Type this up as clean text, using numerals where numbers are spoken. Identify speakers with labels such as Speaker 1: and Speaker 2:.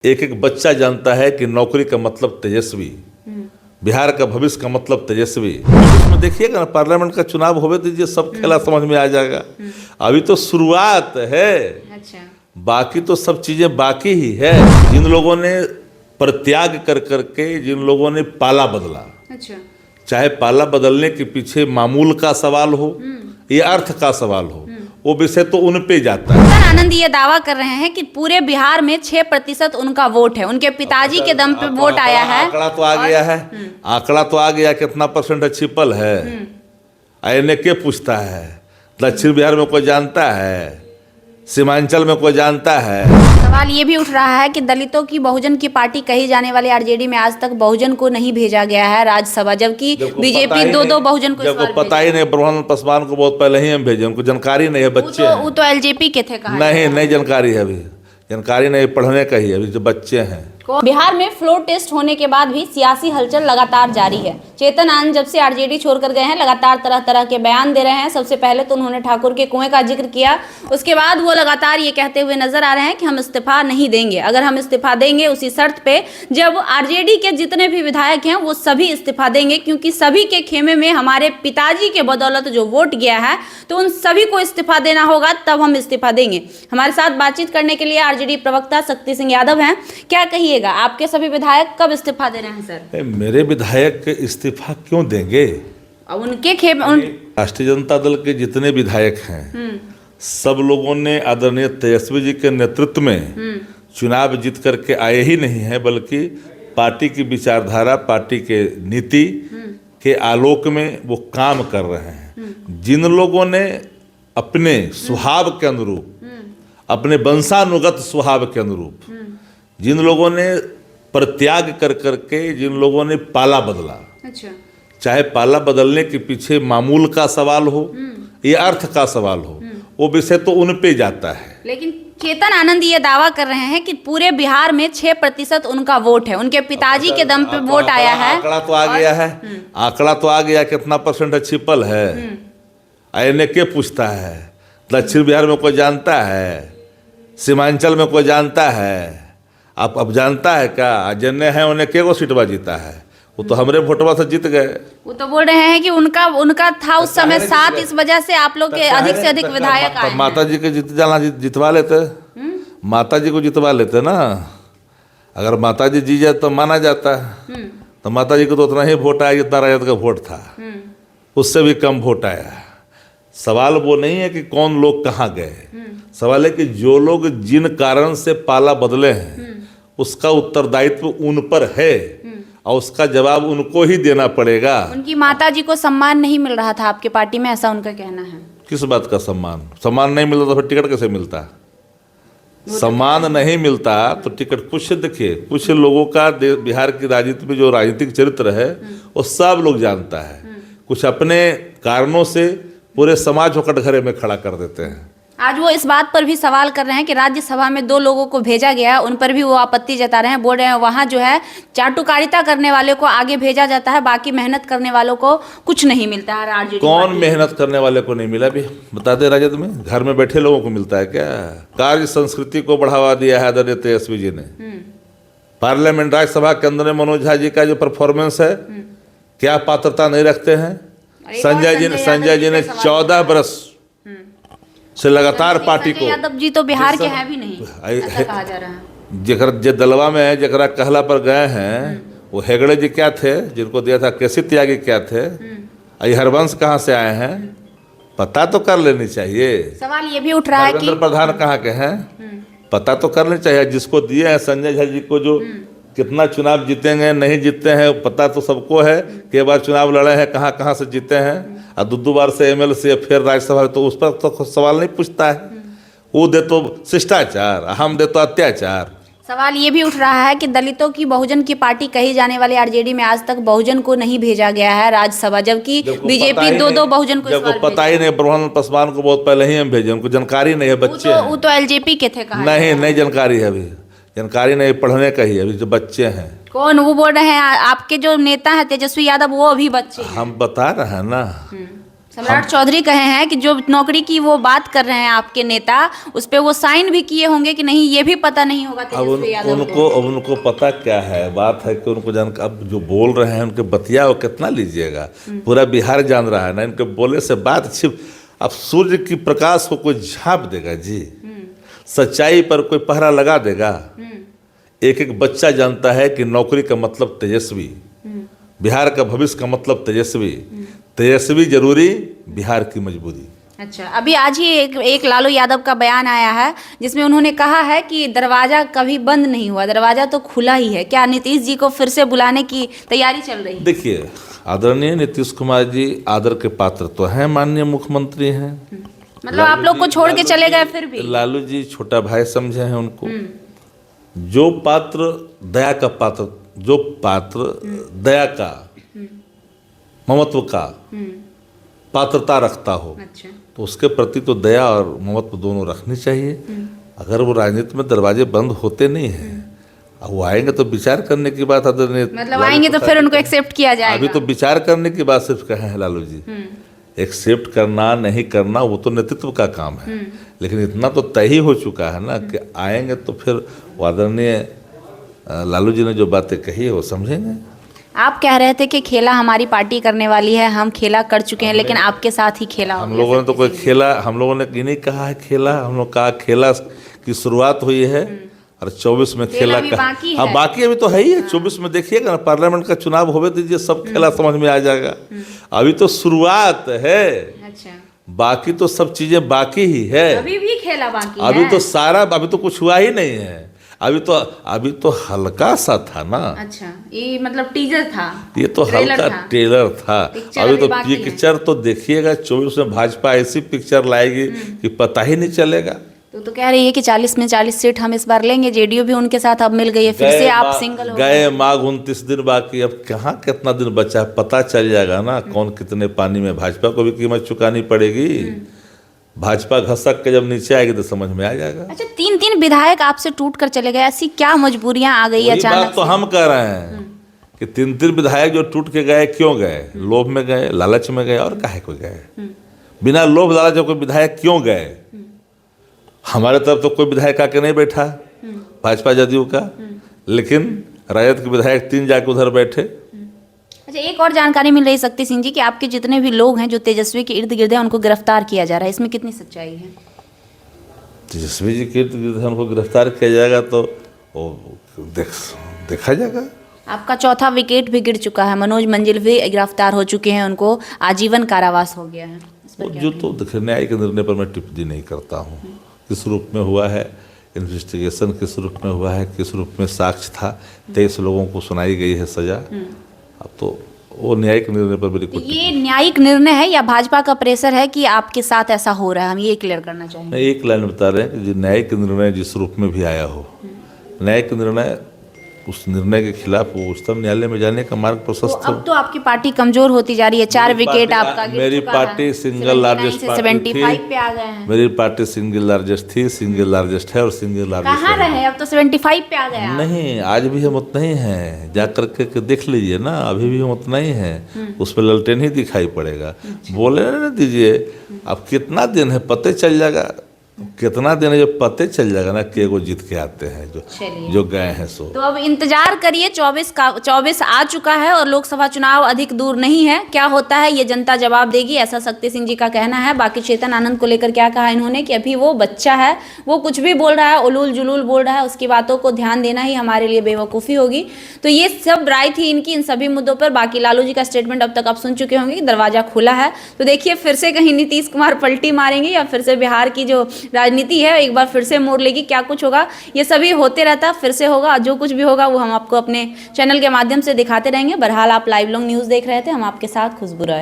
Speaker 1: एक एक बच्चा जानता है कि नौकरी का मतलब तेजस्वी, बिहार का भविष्य का मतलब तेजस्वी। उसमें देखिएगा ना, पार्लियामेंट का चुनाव होवे तो ये सब खेला समझ में आ जाएगा। अभी तो शुरुआत है।
Speaker 2: अच्छा।
Speaker 1: बाकी तो सब चीजें बाकी ही है। जिन लोगों ने परित्याग कर करके, जिन लोगों ने पाला बदला,
Speaker 2: अच्छा।
Speaker 1: चाहे पाला बदलने के पीछे मामूल का सवाल हो या अर्थ का सवाल हो, वो विषय तो उन पे जाता है।
Speaker 2: सर, आनंद ये दावा कर रहे हैं कि पूरे बिहार में 6% उनका वोट है, उनके पिताजी के दम पे वोट आया है।
Speaker 1: आंकड़ा तो आ गया है, आंकड़ा तो आ गया, कितना परसेंट छिपल है। इन्हें के पूछता है? दक्षिण बिहार में कोई जानता है? सीमांचल में कोई जानता है?
Speaker 2: सवाल ये भी उठ रहा है कि दलितों की बहुजन की पार्टी कही जाने वाली आरजेडी में आज तक बहुजन को नहीं भेजा गया है राज्यसभा, जबकि बीजेपी दो बहुजन को इस बार
Speaker 1: पता ही नहीं। ब्रह्मानंद पासवान को बहुत पहले ही हम भेजे, उनको जानकारी नहीं है। बच्चे
Speaker 2: वो तो एलजेपी के थे। कहा
Speaker 1: नहीं जानकारी है, अभी जानकारी नहीं, पढ़ने का ही, अभी जो बच्चे हैं।
Speaker 2: बिहार में फ्लोर टेस्ट होने के बाद भी सियासी हलचल लगातार जारी है। चेतन आनंद जब से आरजेडी छोड़कर गए हैं, लगातार तरह तरह के बयान दे रहे हैं। सबसे पहले तो उन्होंने ठाकुर के कुएं का जिक्र किया, उसके बाद वो लगातार ये कहते हुए नजर आ रहे हैं कि हम इस्तीफा नहीं देंगे। अगर हम इस्तीफा देंगे उसी शर्त पे जब आरजेडी के जितने भी विधायक हैं वो सभी इस्तीफा देंगे, क्योंकि सभी के खेमे में हमारे पिताजी के बदौलत जो वोट गया है, तो उन सभी को इस्तीफा देना होगा, तब हम इस्तीफा देंगे। हमारे साथ बातचीत करने के लिए आरजेडी प्रवक्ता शक्ति सिंह यादव हैं। क्या कहिएगा, आपके सभी विधायक कब इस्तीफा दे रहे हैं सर?
Speaker 1: मेरे विधायक इस्तीफा क्यों देंगे?
Speaker 2: उनके
Speaker 1: राष्ट्रीय जनता दल के जितने विधायक हैं, सब लोगों ने आदरणीय तेजस्वी जी के नेतृत्व में चुनाव जीत करके आए ही नहीं है, बल्कि पार्टी की विचारधारा, पार्टी के नीति के आलोक में वो काम कर रहे हैं। जिन लोगों ने अपने स्वभाव के अनुरूप, अपने वंशानुगत स्वभाव के अनुरूप, जिन लोगों ने परित्याग कर करके, जिन लोगों ने पाला बदला,
Speaker 2: अच्छा,
Speaker 1: चाहे पाला बदलने के पीछे मामूल का सवाल हो या अर्थ का सवाल हो, वो विषय तो उन पे जाता है।
Speaker 2: लेकिन चेतन आनंद ये दावा कर रहे हैं कि पूरे बिहार में 6% उनका वोट है, उनके पिताजी के दम पे वोट आया है।
Speaker 1: आंकड़ा तो आ गया है, आंकड़ा तो आ गया, कितना परसेंट छिपल है। इन्हें के पूछता है? दक्षिण बिहार में कोई जानता है? सीमांचल में कोई जानता है? आप अब जानता है क्या? जिन्ने हैं उन्हें के गो सीटवा जीता है? वो तो हमरे वोटवा से जीत गए। वो
Speaker 2: तो बोल रहे हैं कि उनका था उस समय साथ, इस वजह से आप लोग के अधिक से अधिक विधायक आए।
Speaker 1: माता जी के जितवा लेते, माता जी को जितवा लेते ना। अगर माता जी जी जाए तो माना जाता है, तो माता जी को तो उतना ही वोट आया जितना राजद का वोट था, उससे भी कम वोट आया। सवाल वो नहीं है कि कौन लोग कहाँ गए, सवाल है कि जो लोग जिन कारण से पाला बदले हैं, उसका उत्तरदायित्व उन पर है और उसका जवाब उनको ही देना पड़ेगा। उनकी
Speaker 2: माताजी को सम्मान नहीं मिल रहा था आपके पार्टी में, ऐसा उनका कहना है।
Speaker 1: किस बात का सम्मान? सम्मान नहीं मिलता तो फिर टिकट कैसे मिलता? सम्मान नहीं मिलता तो टिकट। कुछ देखिए, कुछ लोगों का बिहार की राजनीति में जो राजनीतिक चरित्र है वो सब लोग जानता है। कुछ अपने कारणों से पूरे समाज को कटघरे में खड़ा कर देते हैं।
Speaker 2: आज वो इस बात पर भी सवाल कर रहे हैं कि राज्यसभा में 2 लोगों को भेजा गया, उन पर भी वो आपत्ति जता रहे हैं। बोल रहे हैं वहाँ जो है चाटुकारिता करने वाले को आगे भेजा जाता है, बाकी मेहनत करने वालों को कुछ नहीं मिलता है। आरजेडी
Speaker 1: कौन मेहनत करने वाले को नहीं मिला? भी बता दे, राजद में घर में बैठे लोगों को मिलता है क्या? कार्य संस्कृति को बढ़ावा दिया है आदरणीय तेजस्वी जी ने। पार्लियामेंट राज्यसभा के अंदर में मनोज झा जी का जो परफॉर्मेंस है, क्या पात्रता नहीं रखते हैं? संजय जी ने 14 बरस से लगातार पार्टी को।
Speaker 2: यादव जी तो बिहार के हैं भी नहीं, ऐसा कहा जा रहा है।
Speaker 1: जकर जे दलवा में है, जकरा कहला पर गए हैं, वो हेगड़े जी क्या थे जिनको दिया था? केसी त्यागी क्या थे? हरवंश कहाँ से आए हैं? पता तो कर लेनी चाहिए।
Speaker 2: सवाल ये भी उठ रहा है कि
Speaker 1: प्रधान कहाँ के हैं, पता तो कर लेनी चाहिए। जिसको दिए हैं संजय झा जी को, जो कितना चुनाव जीतेंगे नहीं जीतते हैं पता तो सबको है। कई बार चुनाव लड़े हैं, कहाँ कहाँ से जीते हैं, और 2 बार से एमएल से फिर राज्यसभा, तो उस पर तो सवाल नहीं पूछता है। वो दे तो शिष्टाचार, हम दे तो अत्याचार।
Speaker 2: सवाल ये भी उठ रहा है कि दलितों की बहुजन की पार्टी कही जाने वाली आरजेडी में आज तक बहुजन को नहीं भेजा गया है राज्यसभा, जबकि बीजेपी दो बहुजन को
Speaker 1: जब पता ही नहीं। ब्रह्मानंद पासवान को बहुत पहले ही हम भेजे, उनको जानकारी नहीं है। बच्चे
Speaker 2: वो तो एलजेपी के थे। कहा
Speaker 1: नहीं जानकारी है, अभी जानकारी नहीं, पढ़ने का ही, अभी जो बच्चे हैं।
Speaker 2: कौन? वो बोल रहे हैं आपके जो नेता है तेजस्वी यादव, वो अभी बच्चे हैं।
Speaker 1: हम बता रहे हैं ना,
Speaker 2: सम्राट चौधरी कहे हैं कि जो नौकरी की वो बात कर रहे हैं आपके नेता, उस पे वो साइन भी किए होंगे कि नहीं, ये भी पता नहीं होगा तेजस्वी यादव को।
Speaker 1: उनको पता क्या है, बात है कि उनको जान, अब जो बोल रहे हैं उनके बतिया वो कितना लीजिएगा, पूरा बिहार जान रहा है ना, इनके बोले से बात छिप। अब सूर्य की प्रकाश को कोई झाँप देगा जी, सच्चाई पर कोई पहरा लगा देगा। एक एक बच्चा जानता है कि नौकरी का मतलब तेजस्वी, बिहार का भविष्य का मतलब तेजस्वी, तेजस्वी जरूरी, बिहार की मजबूरी।
Speaker 2: अच्छा, अभी आज ही एक लालू यादव का बयान आया है जिसमें उन्होंने कहा है कि दरवाजा कभी बंद नहीं हुआ, दरवाजा तो खुला ही है। क्या नीतीश जी को फिर से बुलाने की तैयारी चल रही है?
Speaker 1: देखिए, आदरणीय नीतीश कुमार जी आदर के पात्र तो हैं, माननीय मुख्यमंत्री हैं।
Speaker 2: मतलब आप लोग को छोड़ के चले गए फिर भी?
Speaker 1: लालू जी छोटा भाई समझे हैं उनको। जो पात्र दया का पात्र, जो पात्र दया का, ममत्व का पात्रता रखता हो,
Speaker 2: अच्छा,
Speaker 1: तो उसके प्रति तो दया और ममत्व दोनों रखनी चाहिए। अगर वो राजनीति में दरवाजे बंद होते नहीं हैं, अब वो आएंगे तो विचार करने की बात,
Speaker 2: मतलब आएंगे तो फिर उनको एक्सेप्ट किया जाएगा।
Speaker 1: अभी तो विचार करने की बात सिर्फ कहे हैं लालू जी। एक्सेप्ट करना नहीं करना वो तो नेतृत्व का काम है, लेकिन इतना तो तय ही हो चुका है ना कि आएंगे तो फिर आदरणीय लालू जी ने जो बातें कही है वो समझेंगे।
Speaker 2: आप कह रहे थे कि खेला हमारी पार्टी करने वाली है, हम खेला कर चुके हैं, लेकिन आपके साथ ही खेला हो
Speaker 1: हम
Speaker 2: गया।
Speaker 1: लोगों ने तो कोई खेला, हम लोगों ने ये नहीं कहा है खेला, हम लोग कहा खेला की शुरुआत हुई है और 24 में खेला का
Speaker 2: बाकी
Speaker 1: हाँ, बाकी अभी तो है ही है। 24 में देखिएगा ना, पार्लियामेंट का चुनाव होवे दीजिए, सब खेला समझ में आ जाएगा। अभी तो शुरुआत है,
Speaker 2: अच्छा,
Speaker 1: बाकी तो सब चीजें बाकी ही है।
Speaker 2: अभी भी खेला बाकी
Speaker 1: अभी
Speaker 2: है।
Speaker 1: तो सारा, अभी तो कुछ हुआ ही नहीं है। अभी तो हल्का सा था ना।
Speaker 2: अच्छा, ये मतलब टीजर था,
Speaker 1: ये तो हल्का ट्रेलर था। अभी तो
Speaker 2: बाकी है।
Speaker 1: पिक्चर तो देखिएगा, 24 में भाजपा ऐसी पिक्चर लाएगी कि पता ही नहीं चलेगा।
Speaker 2: तो कह रही है कि 40 में 40 सीट हम इस बार लेंगे। जेडीयू भी उनके साथ अब मिल गई है, फिर से आप सिंगल हो
Speaker 1: गए। माघ 29 दिन बाकी, अब कहाँ कितना दिन बचा है, पता चल जाएगा ना कौन कितने पानी में। भाजपा को भी कीमत चुकानी पड़ेगी। भाजपा घसक के जब नीचे आएगी तो समझ में आ जाएगा।
Speaker 2: अच्छा, 3 विधायक आपसे टूट कर चले गए, ऐसी क्या मजबूरियां आ गई अचानक?
Speaker 1: बात तो हम कह रहे हैं कि 3 विधायक जो टूट के गए, क्यों गए? लोभ में गए, लालच में गए, और काहे को गए? बिना लोभ लालच कोई विधायक क्यों गए? हमारे तरफ तो कोई विधायक आके नहीं बैठा भाजपा जदयू का, लेकिन राजद के विधायक 3 जाके उधर बैठे।
Speaker 2: अच्छा, एक और जानकारी मिल रही शक्ति सिंह जी कि आपके जितने भी लोग हैं जो तेजस्वी के इर्द गिर्द हैं, उनको गिरफ्तार किया जा रहा है, इसमें कितनी सच्चाई है?
Speaker 1: तेजस्वी जी के इर्द गिर्द उनको गिरफ्तार किया जाएगा तो देखा जाएगा।
Speaker 2: आपका 4था विकेट भी गिर चुका है, मनोज मंजिल भी गिरफ्तार हो चुके हैं, उनको आजीवन कारावास हो गया है। इस पर क्या
Speaker 1: जो तो देखिए, न्याय के निर्णय पर मैं टिप्पणी नहीं करता हूँ। किस रूप में हुआ है इन्वेस्टिगेशन, किस रूप में हुआ है, किस रूप में साक्ष्य था, 23 लोगों को सुनाई गई है सजा। अब तो वो न्यायिक निर्णय पर मेरी कुछ,
Speaker 2: ये न्यायिक निर्णय है या भाजपा का प्रेशर है कि आपके साथ ऐसा हो रहा है? हम ये क्लियर करना चाहेंगे।
Speaker 1: मैं एक लाइन बता रहे हैं कि जो न्यायिक निर्णय जिस रूप में भी आया हो, न्यायिक निर्णय, उस निर्णय के खिलाफ वो उच्चतम न्यायालय में जाने का मार्ग प्रशस्त हो।
Speaker 2: अब तो आपकी पार्टी कमजोर होती जा रही है, 4 विकेट आपका गिर
Speaker 1: मेरी
Speaker 2: चुका
Speaker 1: पार्टी
Speaker 2: है।
Speaker 1: सिंगल लार्जेस्ट पार्टी
Speaker 2: 75
Speaker 1: थी।
Speaker 2: पे आ गए हैं।
Speaker 1: मेरी पार्टी सिंगल लार्जेस्ट थी, सिंगल लार्जेस्ट है और सिंगल लार्जेस्ट
Speaker 2: कहाँ रहे? अब तो 75 पे आ गए आप।
Speaker 1: नहीं, आज भी हम उतना ही हैं। जा करके देख लीजिए ना, अभी भी हम उतना ही हैं। उस पर ललटेन ही दिखाई पड़ेगा। बोले ना दीजिए, अब कितना दिन है पते चल जाएगा, कितना दिन है जो पते चल जाएगा ना कि वो जीत के आते हैं जो गए हैं सो।
Speaker 2: तो अब इंतजार करिए, 24 आ चुका है और लोकसभा चुनाव अधिक दूर नहीं है। क्या होता है ये जनता जवाब देगी, ऐसा शक्ति सिंह जी का कहना है। बाकी चेतन आनंद को लेकर क्या कहा इन्होंने कि अभी वो बच्चा है, वो कुछ भी बोल रहा है, उलूल जुलूल बोल रहा है, उसकी बातों को ध्यान देना ही हमारे लिए बेवकूफ़ी होगी। तो ये सब राय थी इनकी इन सभी मुद्दों पर। बाकी लालू जी का स्टेटमेंट अब तक आप सुन चुके होंगे कि दरवाजा खुला है। तो देखिए, फिर से कहीं नीतीश कुमार पलटी मारेंगे या फिर से बिहार की जो राजनीति है एक बार फिर से मोड़ लेगी, क्या कुछ होगा। ये सभी होते रहता, फिर से होगा। जो कुछ भी होगा वो हम आपको अपने चैनल के माध्यम से दिखाते रहेंगे। बहरहाल आप लाइव लॉन्ग न्यूज़ देख रहे थे, हम आपके साथ खुशबू राय।